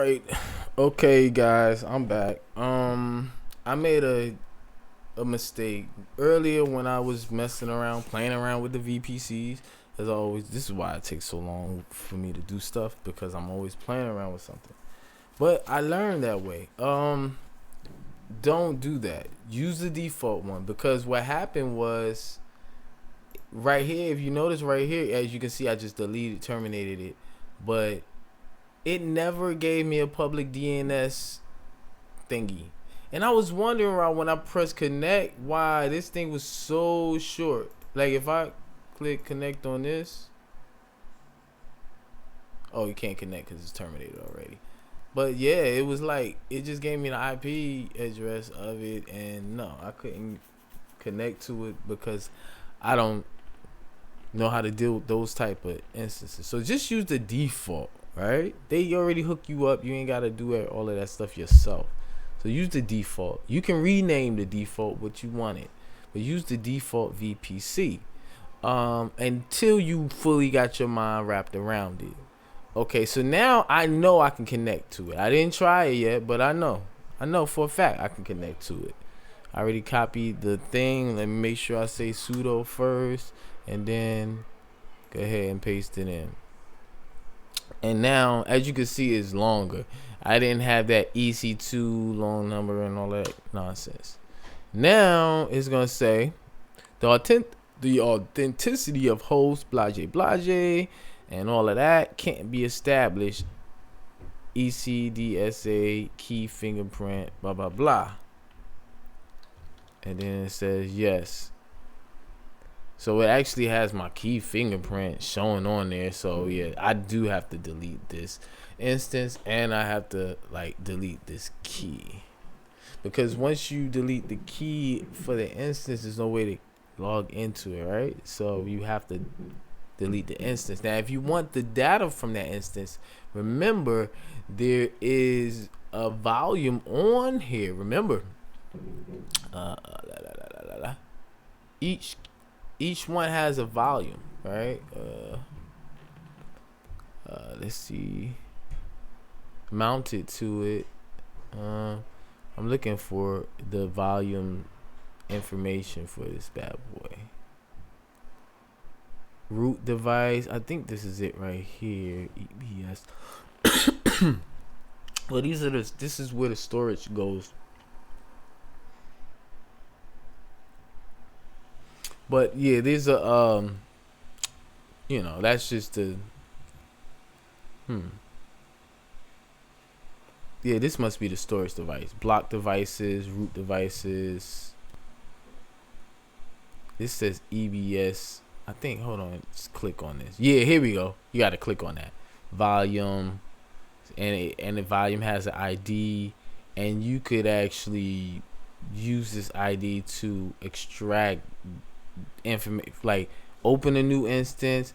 right. Okay, guys, I'm back. I made a mistake earlier when I was messing around, playing around with the VPCs. As always, this is why it takes so long for me to do stuff because I'm always playing around with something. But I learned that way. Don't do that. Use the default one because what happened was right here. If you notice right here, as you can see, I just terminated it, but it never gave me a public DNS thingy. And I was wondering around when I pressed connect why this thing was so short. Like if I click connect on this, oh, you can't connect because it's terminated already. But yeah, it was like it just gave me the IP address of it, and no, I couldn't connect to it because I don't know how to deal with those type of instances. So just use the default, right? They already hook you up. You ain't got to do all of that stuff yourself. So use the default. You can rename the default what you want it, but use the default VPC until you fully got your mind wrapped around it. Okay, so now I know I can connect to it. I didn't try it yet, but I know for a fact I can connect to it. I already copied the thing. Let me make sure I say sudo first, and then go ahead and paste it in. And now, as you can see, it's longer. I didn't have that EC2 long number and all that nonsense. Now it's gonna say the authenticity of host blase blase and all of that can't be established. ECDSA key fingerprint blah blah blah. And then it says yes. So it actually has my key fingerprint showing on there. So yeah, I do have to delete this instance, and I have to delete this key, because once you delete the key for the instance, there's no way to log into it, right? So you have to delete the instance. Now, if you want the data from that instance, remember there is a volume on here. Remember, each one has a volume, right? Let's see. Mounted to it. I'm looking for the volume information for this bad boy. Root device. I think this is it right here. EBS. Well, this is where the storage goes. But yeah, there's a that's just the yeah, this must be the storage device. Block devices, root devices. This says EBS. I think, hold on, just click on this. Yeah, here we go. You got to click on that. Volume, and the volume has an ID, and you could actually use this ID to extract information, like open a new instance,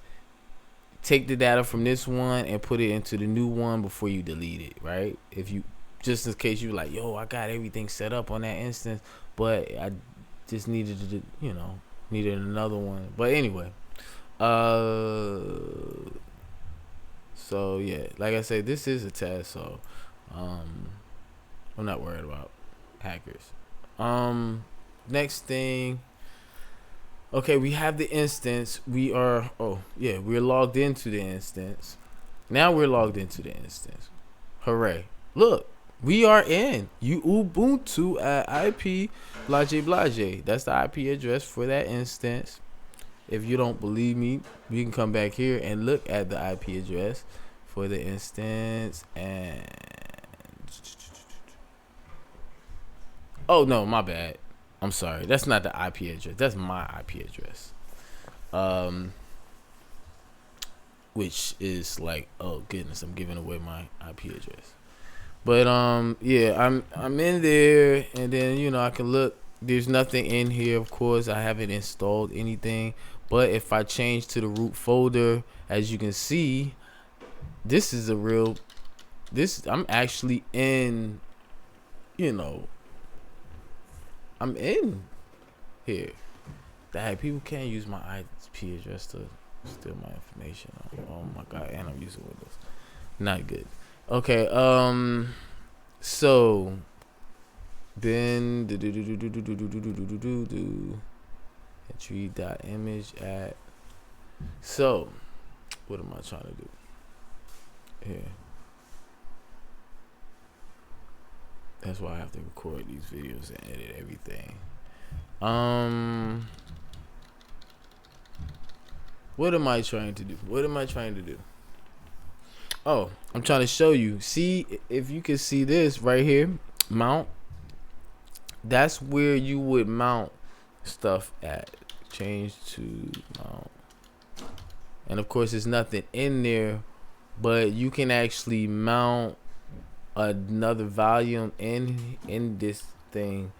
take the data from this one and put it into the new one before you delete it, right? If you, just in case you like, yo, I got everything set up on that instance, but I just needed to, needed another one. But anyway, so yeah, like I said, this is a test, so I'm not worried about hackers. Next thing. Okay, we have the instance. We're logged into the instance. Now we're logged into the instance. Hooray. Look, we are in Ubuntu at IP blase blase. That's the IP address for that instance. If you don't believe me, you can come back here and look at the IP address for the instance. And oh no, my bad. I'm sorry. That's not the IP address. That's my IP address. Which is like, oh goodness, I'm giving away my IP address. But yeah, I'm in there, and then I can look. There's nothing in here, of course. I haven't installed anything. But if I change to the root folder, as you can see, this is a real. I'm actually in. I'm in here. That people can't use my IP address to steal my information. Oh my god, and I'm using Windows. Not good. Okay. So then entry dot image at. So what am I trying to do here? That's why I have to record these videos and edit everything. What am I trying to do? What am I trying to do? Oh, I'm trying to show you. See, if you can see this right here, mount. That's where you would mount stuff at. Change to mount. And of course, there's nothing in there, but you can actually mount another volume in this thing.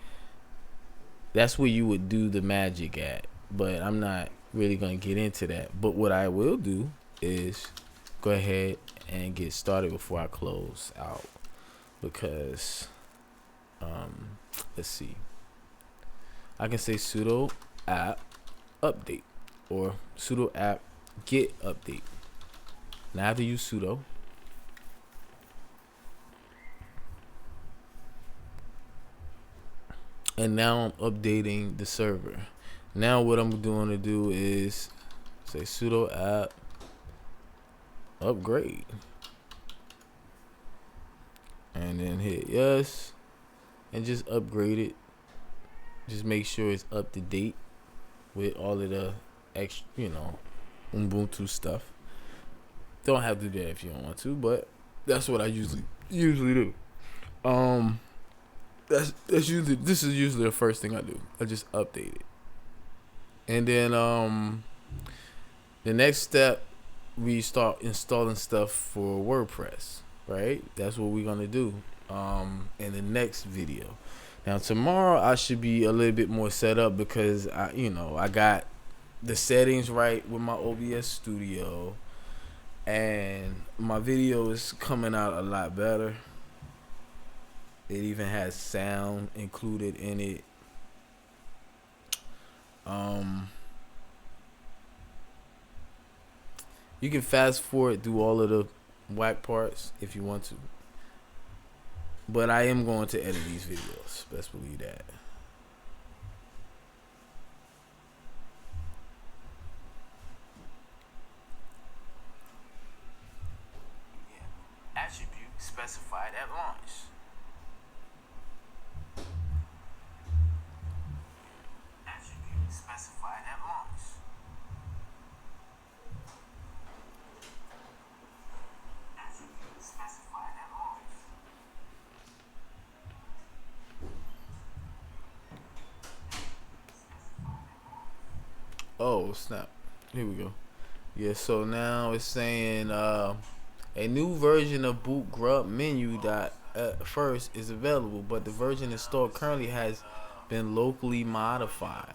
That's where you would do the magic at. But I'm not really gonna get into that. But what I will do is go ahead and get started before I close out, because let's see, I can say sudo app update or sudo app get update. Now I have to use sudo, and now I'm updating the server. Now what I'm going to do is say sudo app upgrade, and then hit yes, and just upgrade it. Just make sure it's up to date with all of the extra, Ubuntu stuff. Don't have to do that if you don't want to, but that's what I usually do. This is usually the first thing I do. I just update it, and then the next step, we start installing stuff for WordPress. Right? That's what we're gonna do in the next video. Now tomorrow I should be a little bit more set up, because I got the settings right with my OBS Studio, and my video is coming out a lot better. It even has sound included in it. You can fast forward through all of the whack parts if you want to, but I am going to edit these videos. Best believe that. Attribute specified at launch. Attribute specified at launch. Attribute specified at launch. Oh snap! Here we go. Yeah. So now it's saying a new version of boot grub menu dot first is available, but the version installed currently has been locally modified.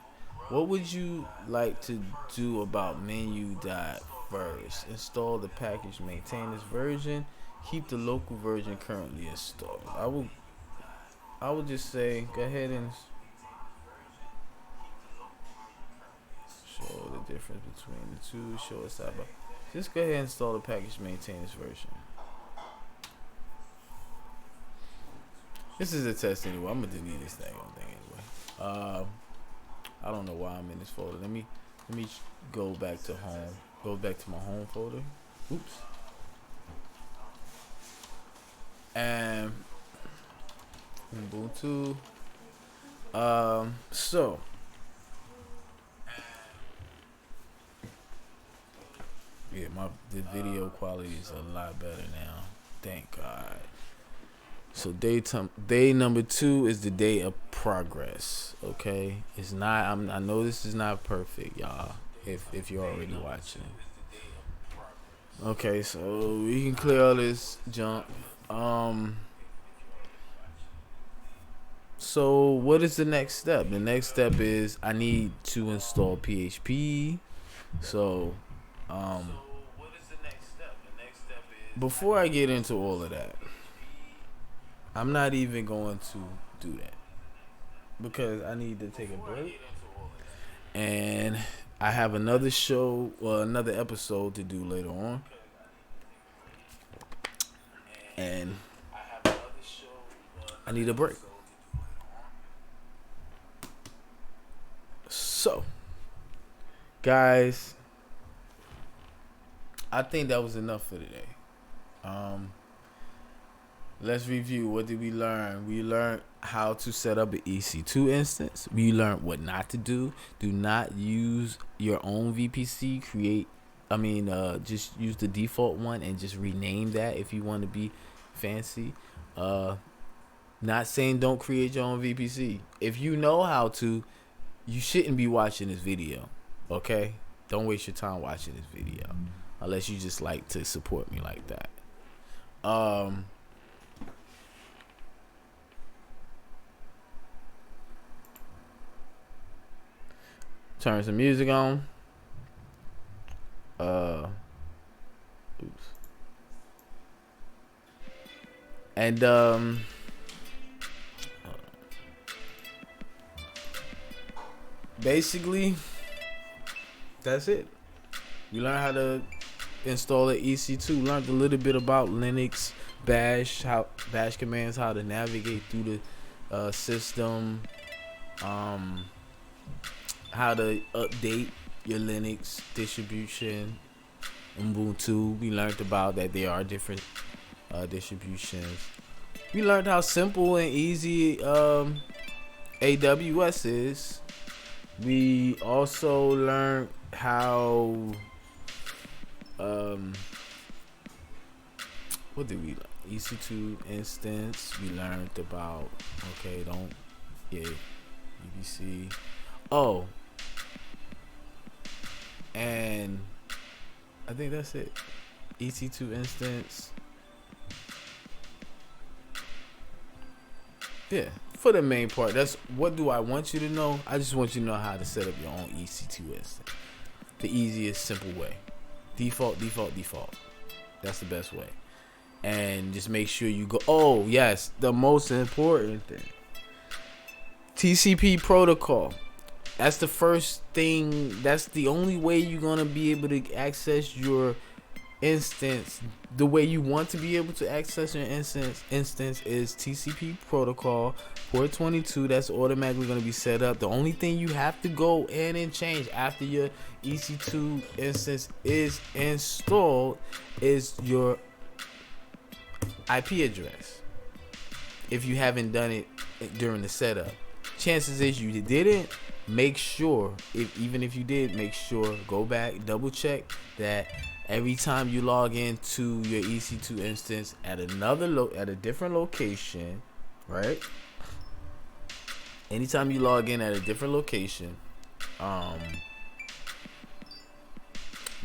What would you like to do about menu dot first? Install the package, maintain this version, keep the local version currently installed. I would just say go ahead and show the difference between the two. Show us side by. Just go ahead and install the package, maintain this version. This is a test anyway. I'm gonna delete this thing anyway. I don't know why I'm in this folder. Let me go back to home. Go back to my home folder. Oops. And Ubuntu. So yeah, the video quality is a lot better now. Thank God. So day number 2 is the day of progress. Okay, it's not. I know this is not perfect, y'all. If you're already watching. Okay, so we can clear all this junk. So what is the next step? The next step is I need to install PHP. So before I get into all of that, I'm not even going to do that, because I need to take a break, and I have another show or another episode to do later on, and I need a break. So, guys, I think that was enough for today. Um, let's review. What did we learn? We learned how to set up an EC2 instance. We learned what not to do. Do not use your own VPC. Just use the default one and just rename that if you want to be fancy. Not saying don't create your own VPC. If you know how to, you shouldn't be watching this video. Okay? Don't waste your time watching this video. Unless you just like to support me like that. Turn some music on. Oops. And basically that's it. You learn how to install the EC2. Learned a little bit about Linux, Bash, how Bash commands, how to navigate through the system, how to update your Linux distribution, Ubuntu. We learned about that there are different distributions. We learned how simple and easy AWS is. We also learned how what did we learn? EC2 instance. We learned about UBC. Oh, and I think that's it. EC2 instance. Yeah, for the main part, that's what do I want you to know. I just want you to know how to set up your own EC2 instance. The easiest, simple way. Default. That's the best way. And just make sure you go. Oh, yes, the most important thing. TCP protocol. That's the first thing. That's the only way you're going to be able to access your instance the way you want to be able to access your instance is TCP protocol port 22. That's automatically going to be set up. The only thing you have to go in and change after your EC2 instance is installed is your IP address. If you haven't done it during the setup, chances is you didn't. Make sure, even if you did, make sure, go back, double check that every time you log into your EC2 instance at a different location, right? Anytime you log in at a different location,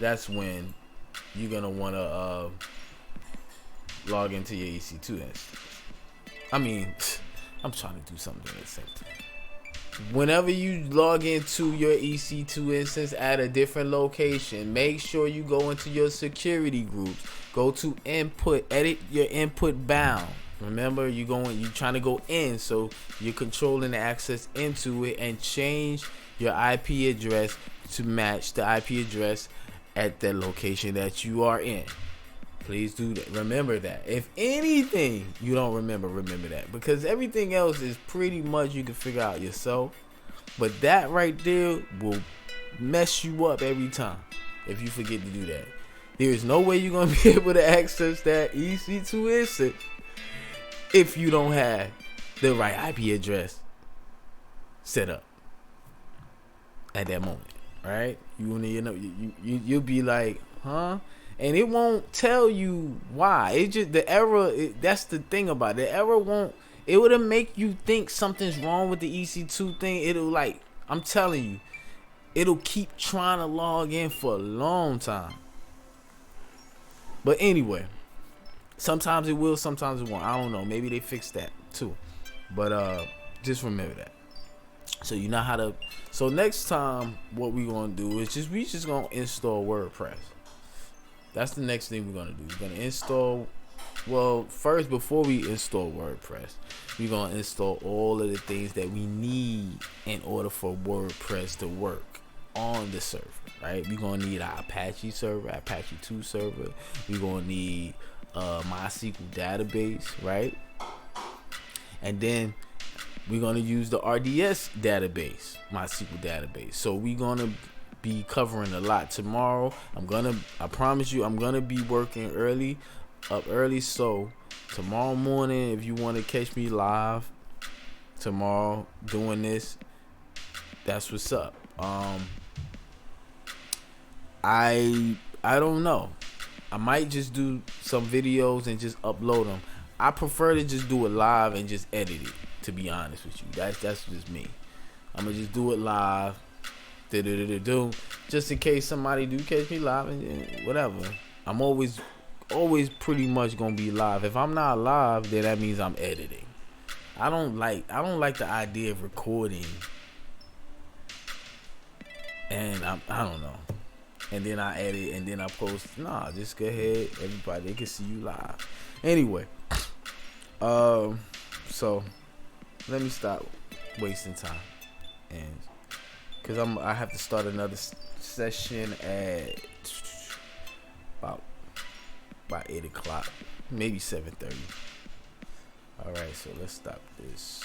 that's when you're gonna wanna log into your EC2 instance. I mean, I'm trying to do something at the same time. Whenever you log into your EC2 instance at a different location, make sure you go into your security groups. Go to input, edit your input bound. Remember, you're trying to go in, so you're controlling the access into it, and change your IP address to match the IP address at the location that you are in. Please do that. Remember that. If anything you don't remember that. Because everything else is pretty much you can figure out yourself. But that right there will mess you up every time if you forget to do that. There is no way you're going to be able to access that EC2 instance if you don't have the right IP address set up at that moment. Right? You'll be like, huh? And it won't tell you why. It just the error. That's the thing about it. The error won't. It would make you think something's wrong with the EC2 thing. It'll I'm telling you, it'll keep trying to log in for a long time. But anyway, sometimes it will, sometimes it won't. I don't know. Maybe they fixed that too. But just remember that. So you know how to. So next time, what we gonna do is we just gonna install WordPress. That's the next thing we're gonna do. We're gonna install. Well, first, before we install WordPress, we're gonna install all of the things that we need in order for WordPress to work on the server. Right? We're gonna need our Apache server, Apache 2 server. We're gonna need MySQL database, right? and then we're gonna use the RDS database, MySQL database. So we're gonna be covering a lot tomorrow. I promise you, I'm gonna be working up early. So tomorrow morning, if you want to catch me live tomorrow doing this, that's what's up. I don't know. I might just do some videos and just upload them. I prefer to just do it live and just edit it. To be honest with you, that's just me. I'm gonna just do it live, just in case somebody do catch me live and whatever. I'm always pretty much gonna be live. If I'm not live, then that means I'm editing. I don't like the idea of recording and I don't know. And then I edit and then I post. Nah, just go ahead. Everybody, they can see you live. Anyway, so let me stop wasting time, and cause I have to start another session at about 8 o'clock, maybe 7:30. All right, so let's stop this.